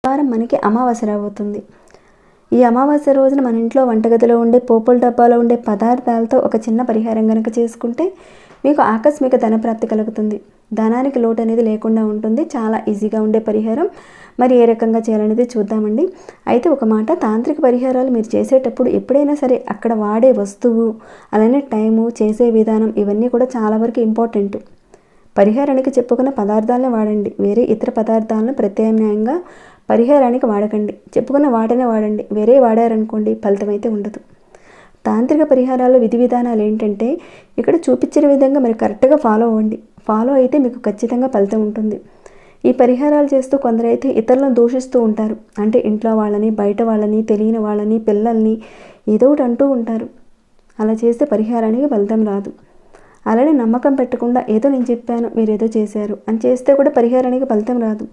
వారం మనకి అమావాస్య రాబోతుంది. ఈ అమావాస్య రోజున మన ఇంట్లో వంటగదిలో ఉండే పోపుల డబ్బాలో ఉండే పదార్థాలతో ఒక చిన్న పరిహారం కనుక చేసుకుంటే మీకు ఆకస్మిక ధనప్రాప్తి కలుగుతుంది. ధనానికి లోటు అనేది లేకుండా ఉంటుంది. చాలా ఈజీగా ఉండే పరిహారం. మరి ఏ రకంగా చేయాలనేది చూద్దామండి. అయితే ఒక మాట, తాంత్రిక పరిహారాలు మీరు చేసేటప్పుడు ఎప్పుడైనా సరే అక్కడ వాడే వస్తువు, అలానే టైము, చేసే విధానం ఇవన్నీ కూడా చాలా వరకు ఇంపార్టెంట్. పరిహారానికి చెప్పుకున్న పదార్థాలనే వాడండి. వేరే ఇతర పదార్థాలను ప్రత్యామ్నాయంగా పరిహారానికి వాడకండి. చెప్పుకున్న వాటనే వాడండి. వేరే వాడారనుకోండి ఫలితం అయితే ఉండదు. తాంత్రిక పరిహారాల విధి విధానాలు ఏంటంటే ఇక్కడ చూపించిన విధంగా మరి కరెక్ట్గా ఫాలో అవ్వండి. ఫాలో అయితే మీకు ఖచ్చితంగా ఫలితం ఉంటుంది. ఈ పరిహారాలు చేస్తూ కొందరైతే ఇతరులను దూషిస్తూ ఉంటారు. అంటే ఇంట్లో వాళ్ళని, బయట వాళ్ళని, తెలియని వాళ్ళని, పిల్లల్ని ఏదో ఒకటి అంటూ ఉంటారు. అలా చేస్తే పరిహారానికి ఫలితం రాదు. అలానే నమ్మకం పెట్టకుండా ఏదో నేను చెప్పాను మీరు ఏదో చేశారు అని చేస్తే కూడా పరిహారానికి ఫలితం రాదు.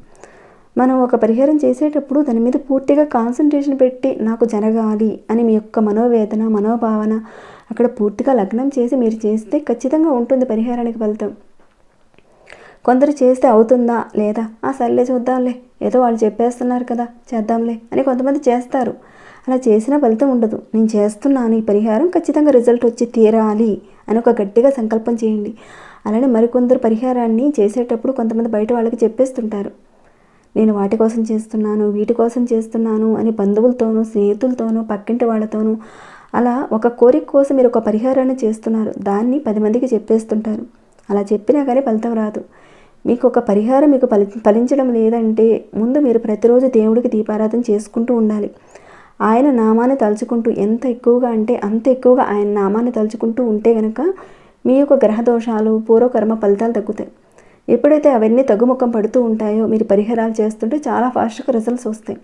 మనం ఒక పరిహారం చేసేటప్పుడు దాని మీద పూర్తిగా కాన్సన్ట్రేషన్ పెట్టి నాకు జరగాలి అని మీ యొక్క మనోవేదన, మనోభావన అక్కడ పూర్తిగా లగ్నం చేసి మీరు చేస్తే ఖచ్చితంగా ఉంటుంది పరిహారానికి ఫలితం. కొందరు చేస్తే అవుతుందా లేదా, సర్లే చూద్దాంలే, ఏదో వాళ్ళు చెప్పేస్తున్నారు కదా చేద్దాంలే అని కొంతమంది చేస్తారు. అలా చేసినా ఫలితం ఉండదు. నేను చేస్తున్నాను ఈ పరిహారం, ఖచ్చితంగా రిజల్ట్ వచ్చి తీరాలి అని ఒక గట్టిగా సంకల్పం చేయండి. అలానే మరికొందరు పరిహారాన్ని చేసేటప్పుడు కొంతమంది బయట వాళ్ళకి చెప్పేస్తుంటారు, నేను వాటి కోసం చేస్తున్నాను, వీటి కోసం చేస్తున్నాను అని బంధువులతోనూ, స్నేహితులతోనూ, పక్కింటి వాళ్ళతోనూ అలా ఒక కోరిక కోసం మీరు ఒక పరిహారాన్ని చేస్తున్నారు. దాన్ని 10 మందికి చెప్పేస్తుంటారు. అలా చెప్పినా కానీ ఫలితం రాదు. మీకు ఒక పరిహారం మీకు ఫలించడం లేదంటే ముందు మీరు ప్రతిరోజు దేవుడికి దీపారాధన చేసుకుంటూ ఉండాలి. ఆయన నామాన్ని తలుచుకుంటూ ఎంత ఎక్కువగా అంటే అంత ఎక్కువగా ఆయన నామాన్ని తలుచుకుంటూ ఉంటే కనుక మీ యొక్క గ్రహదోషాలు, పూర్వకర్మ ఫలితాలు తగ్గుతాయి. ఎప్పుడైతే అవన్నీ తగ్గుముఖం పడుతూ ఉంటాయో మీరు పరిహారాలు చేస్తుంటే చాలా ఫాస్ట్గా రిజల్ట్స్ వస్తాయి.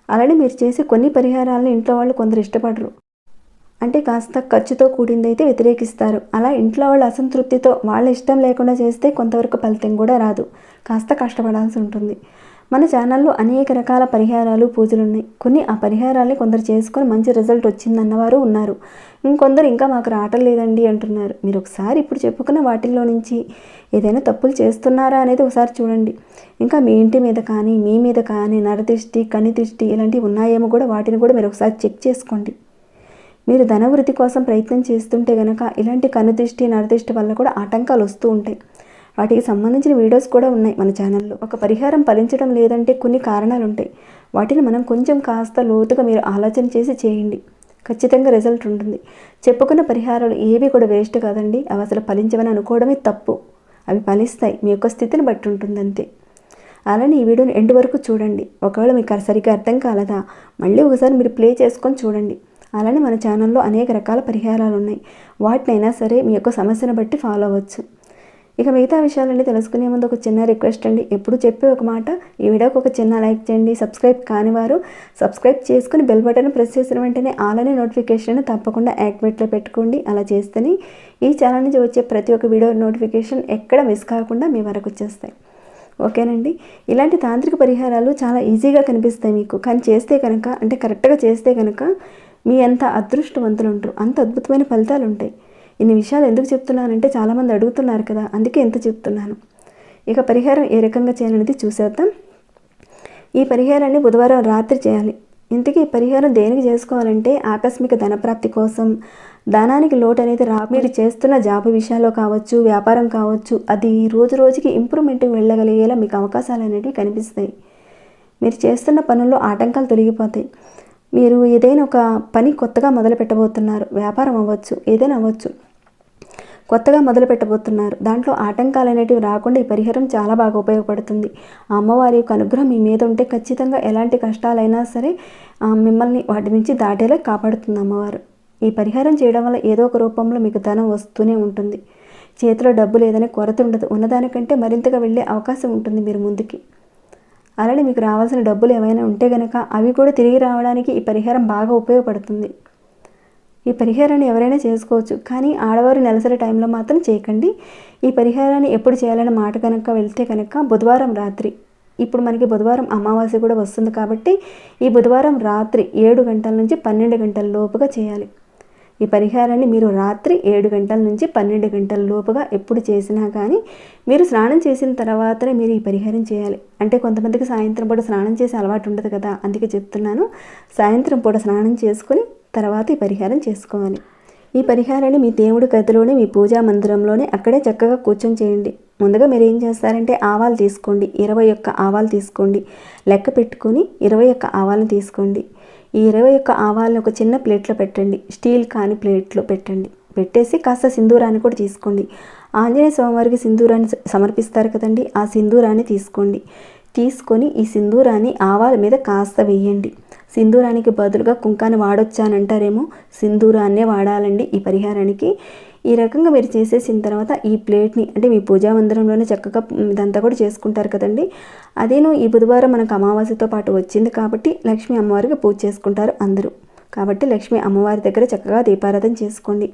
అలానే మీరు చేసే కొన్ని పరిహారాలను ఇంట్లో వాళ్ళు కొందరు ఇష్టపడరు. అంటే కాస్త ఖర్చుతో కూడిందైతే వ్యతిరేకిస్తారు. అలా ఇంట్లో వాళ్ళ అసంతృప్తితో వాళ్ళ ఇష్టం లేకుండా చేస్తే కొంతవరకు ఫలితం కూడా రాదు. కాస్త కష్టపడాల్సి ఉంటుంది. మన ఛానల్లో అనేక రకాల పరిహారాలు, పూజలు ఉన్నాయి. కొన్ని ఆ పరిహారాలని కొందరు చేసుకొని మంచి రిజల్ట్ వచ్చిందన్నవారు ఉన్నారు. ఇంకొందరు ఇంకా మాకు రావటం లేదండి అంటున్నారు. మీరు ఒకసారి ఇప్పుడు చెప్పుకున్న వాటిల్లో నుంచి ఏదైనా తప్పులు చేస్తున్నారా అనేది ఒకసారి చూడండి. ఇంకా మీ ఇంటి మీద కానీ, మీ మీద కానీ నరదిష్టి, కన్నిదిష్టి ఇలాంటివి ఉన్నాయేమో కూడా వాటిని కూడా మీరు ఒకసారి చెక్ చేసుకోండి. మీరు ధనవృద్ధి కోసం ప్రయత్నం చేస్తుంటే కనుక ఇలాంటి కన్నుదిష్టి, నరదిష్టి వల్ల కూడా ఆటంకాలు వస్తూ ఉంటాయి. వాటికి సంబంధించిన వీడియోస్ కూడా ఉన్నాయి మన ఛానల్లో. ఒక పరిహారం ఫలించడం లేదంటే కొన్ని కారణాలు ఉంటాయి. వాటిని మనం కొంచెం కాస్త లోతుగా మీరు ఆలోచన చేసి చేయండి. ఖచ్చితంగా రిజల్ట్ ఉంటుంది. చెప్పుకున్న పరిహారాలు ఏవి కూడా వేస్ట్ కాదండి. అవి అసలు ఫలించవని అనుకోవడమే తప్పు. అవి ఫలిస్తాయి. మీ యొక్క స్థితిని బట్టి ఉంటుంది అంతే. అలానే ఈ వీడియోని ఎండ్ వరకు చూడండి. ఒకవేళ మీకు సరిగ్గా అర్థం కాలేదా మళ్ళీ ఒకసారి మీరు ప్లే చేసుకొని చూడండి. అలానే మన ఛానల్లో అనేక రకాల పరిహారాలు ఉన్నాయి. వాటినైనా సరే మీ యొక్క సమస్యను బట్టి ఫాలో అవ్వచ్చు. ఇక మిగతా విషయాలన్నీ తెలుసుకునే ముందు ఒక చిన్న రిక్వెస్ట్ అండి. ఎప్పుడు చెప్పే ఒక మాట, ఈ వీడియోకి ఒక చిన్న లైక్ చేయండి. సబ్స్క్రైబ్ కాని వారు సబ్స్క్రైబ్ చేసుకుని బెల్ బటన్ ప్రెస్ చేసిన వెంటనే అలానే నోటిఫికేషన్ తప్పకుండా యాక్టివేట్లో పెట్టుకోండి. అలా చేస్తేనే ఈ ఛానల్ నుంచి వచ్చే ప్రతి ఒక్క వీడియో నోటిఫికేషన్ ఎక్కడ మిస్ కాకుండా మీ వరకు వచ్చేస్తాయి. ఓకేనండి. ఇలాంటి తాంత్రిక పరిహారాలు చాలా ఈజీగా కనిపిస్తాయి మీకు. కానీ చేస్తే కనుక, అంటే కరెక్ట్గా చేస్తే కనుక మీ అంత అదృష్టవంతులు ఉంటారు. అంత అద్భుతమైన ఫలితాలు ఉంటాయి. ఇన్ని విషయాలు ఎందుకు చెప్తున్నానంటే చాలామంది అడుగుతున్నారు కదా, అందుకే ఎంత చెప్తున్నాను. ఇక పరిహారం ఏ రకంగా చేయాలనేది చూసేద్దాం. ఈ పరిహారాన్ని బుధవారం రాత్రి చేయాలి. ఇంతకీ ఈ పరిహారం దేనికి చేసుకోవాలంటే ఆకస్మిక ధనప్రాప్తి కోసం, ధనానికి లోటు అనేది మీరు చేస్తున్న జాబ్ విషయాల్లో కావచ్చు, వ్యాపారం కావచ్చు, అది రోజు రోజుకి ఇంప్రూవ్మెంట్కి వెళ్ళగలిగేలా మీకు అవకాశాలు అనేవి కనిపిస్తాయి. మీరు చేస్తున్న పనుల్లో ఆటంకాలు తొలగిపోతాయి. మీరు ఏదైనా ఒక పని కొత్తగా మొదలు పెట్టబోతున్నారు, వ్యాపారం అవ్వచ్చు, ఏదైనా అవ్వచ్చు, కొత్తగా మొదలు పెట్టబోతున్నారు. దాంట్లో ఆటంకాలు అనేటివి రాకుండా ఈ పరిహారం చాలా బాగా ఉపయోగపడుతుంది. ఆ అమ్మవారి యొక్క అనుగ్రహం మీ మీద ఉంటే ఖచ్చితంగా ఎలాంటి కష్టాలైనా సరే మిమ్మల్ని వాటి నుంచి దాటేలా కాపాడుతుంది అమ్మవారు. ఈ పరిహారం చేయడం వల్ల ఏదో ఒక రూపంలో మీకు ధనం వస్తూనే ఉంటుంది. చేతిలో డబ్బు లేదనే కొరత ఉండదు. ఉన్నదానికంటే మరింతగా వెళ్ళే అవకాశం ఉంటుంది మీరు ముందుకి. అలానే మీకు రావాల్సిన డబ్బులు ఏమైనా ఉంటే కనుక అవి కూడా తిరిగి రావడానికి ఈ పరిహారం బాగా ఉపయోగపడుతుంది. ఈ పరిహారాన్ని ఎవరైనా చేసుకోవచ్చు, కానీ ఆడవారు నెలసరి టైంలో మాత్రం చేయకండి. ఈ పరిహారాన్ని ఎప్పుడు చేయాలనే మాట కనుక వెళ్తే కనుక బుధవారం రాత్రి, ఇప్పుడు మనకి బుధవారం అమావాస్య కూడా వస్తుంది కాబట్టి ఈ బుధవారం రాత్రి 7 గంటల నుంచి 12 గంటల లోపుగా చేయాలి. ఈ పరిహారాన్ని మీరు రాత్రి 7 గంటల నుంచి 12 గంటల లోపుగా ఎప్పుడు చేసినా కానీ మీరు స్నానం చేసిన తర్వాతనే మీరు ఈ పరిహారం చేయాలి. అంటే కొంతమందికి సాయంత్రం పూట స్నానం చేసే అలవాటు ఉండదు కదా, అందుకే చెప్తున్నాను. సాయంత్రం పూట స్నానం చేసుకుని తర్వాత ఈ పరిహారం చేసుకోవాలి. ఈ పరిహారాన్ని మీ దేవుడి గదిలోనే, మీ పూజా మందిరంలోనే అక్కడే చక్కగా కూర్చొని చేయండి. ముందుగా మీరు ఏం చేస్తారంటే ఆవాలు తీసుకోండి, 21 ఆవాలు తీసుకోండి. లెక్క పెట్టుకొని 21 ఆవాలను తీసుకోండి. ఈ 21 ఆవాలను ఒక చిన్న ప్లేట్లో పెట్టండి, స్టీల్ కాని ప్లేట్లో పెట్టండి. పెట్టేసి కాస్త సింధూరాన్ని కూడా తీసుకోండి. ఆంజనేయ స్వామివారికి సింధూరాన్ని సమర్పిస్తారు కదండి, ఆ సింధూరాన్ని తీసుకోండి. తీసుకొని ఈ సింధూరాన్ని ఆవాల మీద కాస్త వేయండి. సింధూరానికి బదులుగా కుంకాన్ని వాడొచ్చానంటారేమో, సింధూరాన్నే వాడాలండి ఈ పరిహారానికి. ఈ రకంగా మీరు చేసేసిన తర్వాత ఈ ప్లేట్ని, అంటే మీ పూజా మందిరంలోనే చక్కగా ఇదంతా కూడా చేసుకుంటారు కదండి. అదేను ఈ బుధవారం మనకు అమావాస్యతో పాటు వచ్చింది కాబట్టి లక్ష్మీ అమ్మవారికి పూజ చేసుకుంటారు అందరూ. కాబట్టి లక్ష్మీ అమ్మవారి దగ్గర చక్కగా దీపారాధన చేసుకోండి.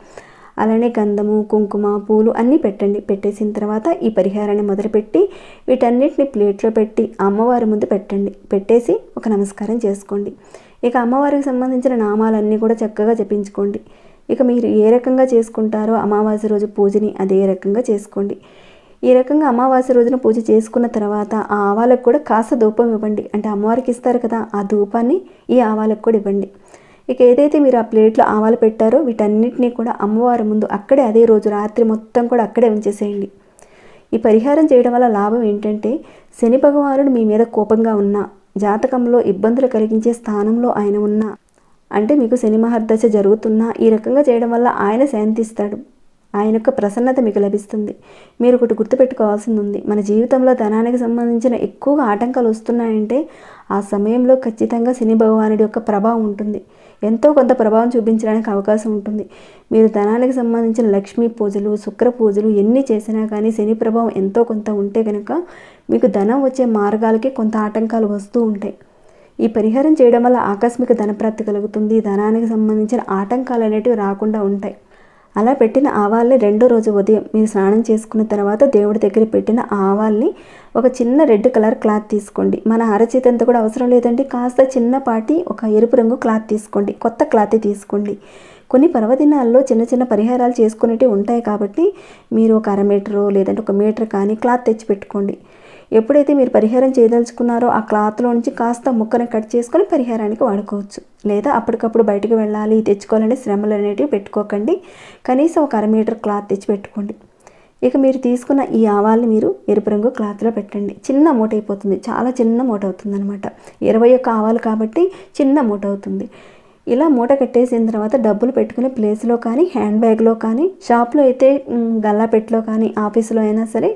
అలానే గంధము, కుంకుమ, పూలు అన్నీ పెట్టండి. పెట్టేసిన తర్వాత ఈ పరిహారాన్ని మొదలుపెట్టి వీటన్నిటిని ప్లేట్లో పెట్టి అమ్మవారి ముందు పెట్టండి. పెట్టేసి ఒక నమస్కారం చేసుకోండి. ఇక అమ్మవారికి సంబంధించిన నామాలన్నీ కూడా చక్కగా జపించుకోండి. ఇక మీరు ఏ రకంగా చేసుకుంటారో అమావాస్య రోజు పూజని అదే రకంగా చేసుకోండి. ఈ రకంగా అమావాస్య రోజున పూజ చేసుకున్న తర్వాత ఆ ఆవాలకు కూడా కాస్త ధూపం ఇవ్వండి. అంటే అమ్మవారికి ఇస్తారు కదా, ఆ ధూపాన్ని ఈ ఆవాలకు కూడా ఇవ్వండి. ఇక ఏదైతే మీరు ఆ ప్లేట్లో ఆవాలు పెట్టారో వీటన్నిటినీ కూడా అమ్మవారి ముందు అక్కడే అదే రోజు రాత్రి మొత్తం కూడా అక్కడే ఉంచేసేయండి. ఈ పరిహారం చేయడం వల్ల లాభం ఏంటంటే శని భగవానుడు మీ మీద కోపంగా ఉన్నా, జాతకంలో ఇబ్బందులు కలిగించే స్థానంలో ఆయన ఉన్నా, అంటే మీకు శని మహర్దశ జరుగుతున్నా ఈ రకంగా చేయడం వల్ల ఆయన శాంతిస్తాడు. ఆయన యొక్క ప్రసన్నత మీకు లభిస్తుంది. మీరు ఒకటి గుర్తుపెట్టుకోవాల్సింది ఉంది. మన జీవితంలో ధనానికి సంబంధించిన ఎక్కువగా ఆటంకాలు వస్తున్నాయంటే ఆ సమయంలో ఖచ్చితంగా శని భగవానుడి యొక్క ప్రభావం ఉంటుంది. ఎంతో కొంత ప్రభావం చూపించడానికి అవకాశం ఉంటుంది. మీరు ధనానికి సంబంధించిన లక్ష్మీ పూజలు, శుక్ర పూజలు ఎన్ని చేసినా కానీ శని ప్రభావం ఎంతో కొంత ఉంటే కనుక మీకు ధనం వచ్చే మార్గాలకి కొంత ఆటంకాలు వస్తూ ఉంటాయి. ఈ పరిహారం చేయడం వల్ల ఆకస్మిక ధనప్రాప్తి కలుగుతుంది. ధనానికి సంబంధించిన ఆటంకాలు అనేటివి రాకుండా ఉంటాయి. అలా పెట్టిన ఆవాల్ని రెండో రోజు ఉదయం మీరు స్నానం చేసుకున్న తర్వాత దేవుడి దగ్గర పెట్టిన ఆవాల్ని ఒక చిన్న రెడ్ కలర్ క్లాత్ తీసుకోండి. మన అరచేతంత కూడా అవసరం లేదండి, కాస్త చిన్నపాటి ఒక ఎరుపు రంగు క్లాత్ తీసుకోండి. కొత్త క్లాత్ తీసుకోండి. కొన్ని పర్వదినాల్లో చిన్న చిన్న పరిహారాలు చేసుకునేవి ఉంటాయి కాబట్టి మీరు ఒక 1/2 మీటరు లేదంటే 1 మీటర్ కానీ క్లాత్ తెచ్చి పెట్టుకోండి. ఎప్పుడైతే మీరు పరిహారం చేయదలుచుకున్నారో ఆ క్లాత్లో నుంచి కాస్త ముక్కను కట్ చేసుకొని పరిహారానికి వాడుకోవచ్చు. లేదా అప్పటికప్పుడు బయటకు వెళ్ళాలి తెచ్చుకోవాలంటే శ్రమలు అనేటివి పెట్టుకోకండి. కనీసం ఒక 1/2 మీటర్ క్లాత్ తెచ్చి పెట్టుకోండి. ఇక మీరు తీసుకున్న ఈ ఆవాల్ని మీరు ఎరుపు రంగు క్లాత్లో పెట్టండి. చిన్న మూట అయిపోతుంది, చాలా చిన్న మూట అవుతుంది అనమాట. 21 ఆవాలు కాబట్టి చిన్న మూట అవుతుంది. ఇలా మూట కట్టేసిన తర్వాత డబ్బులు పెట్టుకునే ప్లేస్లో కానీ, హ్యాండ్ బ్యాగ్లో కానీ, షాప్లో అయితే గల్లాపెట్టులో కానీ, ఆఫీసులో అయినా సరే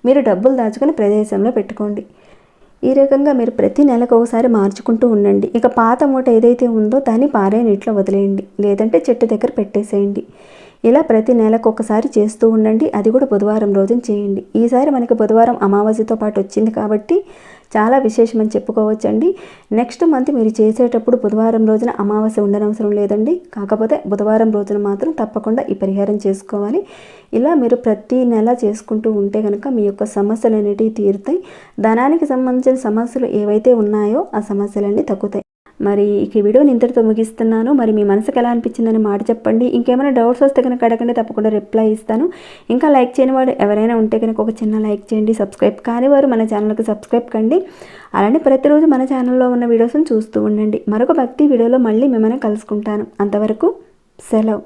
మీరు డబ్బులు దాచుకునే ప్రదేశంలో పెట్టుకోండి. ఈ రకంగా మీరు ప్రతి నెలకు ఒకసారి మార్చుకుంటూ ఉండండి. ఇక పాత మూట ఏదైతే ఉందో దాన్ని పారే నీటిలో వదిలేయండి, లేదంటే చెట్టు దగ్గర పెట్టేసేయండి. ఇలా ప్రతి నెలకు ఒకసారి చేస్తూ ఉండండి. అది కూడా బుధవారం రోజున చేయండి. ఈసారి మనకి బుధవారం అమావాస్యతో పాటు వచ్చింది కాబట్టి చాలా విశేషమని చెప్పుకోవచ్చండి. నెక్స్ట్ మంత్ మీరు చేసేటప్పుడు బుధవారం రోజున అమావాస్య ఉండనవసరం లేదండి. కాకపోతే బుధవారం రోజున మాత్రం తప్పకుండా ఈ పరిహారం చేసుకోవాలి. ఇలా మీరు ప్రతి నెల చేసుకుంటూ ఉంటే కనుక మీ యొక్క సమస్యలు అనేటివి తీరుతాయి. ధనానికి సంబంధించిన సమస్యలు ఏవైతే ఉన్నాయో ఆ సమస్యలన్నీ తగ్గుతాయి. మరి ఈ వీడియోని ఇంతటితో ముగిస్తున్నాను. మరి మీ మనసుకు ఎలా అనిపించిందని మాట చెప్పండి. ఇంకేమైనా డౌట్స్ వస్తే కనుక అడగండి, తప్పకుండా రిప్లై ఇస్తాను. ఇంకా లైక్ చేయని వాడు ఎవరైనా ఉంటే కనుక ఒక చిన్న లైక్ చేయండి. సబ్స్క్రైబ్ కాని వారు మన ఛానల్కి సబ్స్క్రైబ్ కండి. అలానే ప్రతిరోజు మన ఛానల్లో ఉన్న వీడియోస్ని చూస్తూ ఉండండి. మరొక భక్తి వీడియోలో మళ్ళీ మిమ్మల్ని కలుసుకుంటాను. అంతవరకు సెలవు.